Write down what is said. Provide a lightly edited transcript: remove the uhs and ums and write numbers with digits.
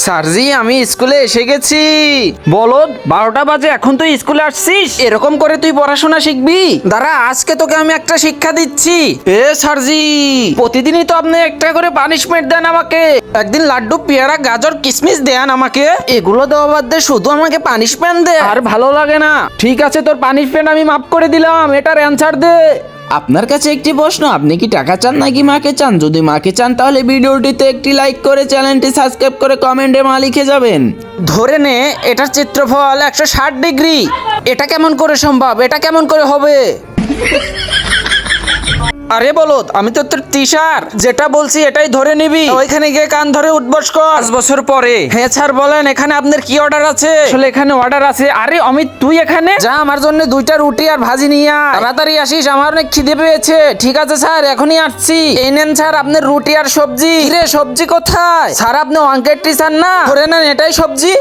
স্যারজি আমি স্কুলে এসে গেছি। বলদ 12টা বাজে এখন তুই স্কুলে আসছিস? এরকম করে তুই পড়াশোনা শিখবি? দাঁড়া আজকে তোকে আমি একটা শিক্ষা দিচ্ছি। স্যারজি প্রতিদিনই তো আপনি একটা করে পানিশমেন্ট দেন আমাকে। একদিন লাড্ডু পেয়ারা গাজর কিশমিশ দেন আমাকে, এগুলো দেওয়া বাদ দিয়ে শুধু আমাকে পানিশমেন্ট দে। আর ভালো লাগে না। ঠিক আছে তোর পানিশমেন্ট আমি মাফ করে দিলাম, এটার অ্যানসার দে। আপনার কাছে একটি প্রশ্ন, আপনি কি টাকা চান নাকি মাকে চান? যদি মাকে চান তাহলে ভিডিওটিতে একটি লাইক করে চ্যানেলটি সাবস্ক্রাইব করে কমেন্টে মা লিখে যাবেন। ধরে নে এটার ক্ষেত্রফল 160 ডিগ্রি। এটা কেমন করে সম্ভব? এটা কেমন করে হবে? আরে বলদ আমি তো তোর টিচার, যেটা বলছি এটাই ধরে নিবি। ওইখানে গিয়ে কান ধরে উঠবস কর। 5 বছর পরে। হ্যাঁ স্যার বলেন, এখানে আপনার কি অর্ডার আছে? আসলে এখানে অর্ডার আছে। আরে অমিত তুই এখানে? যা আমার জন্য 2টা রুটি আর ভাজি নিয়ে আয়। তাড়াতাড়ি আসিস, আমার অনেক খিদে পেয়েছে। ঠিক আছে স্যার এখনই আসছি। এই নেন স্যার আপনার রুটি আর সবজি। রে সবজি কোথায়? স্যার আপনি অঙ্কের টিচার না? ধরে নেন এটাই সবজি।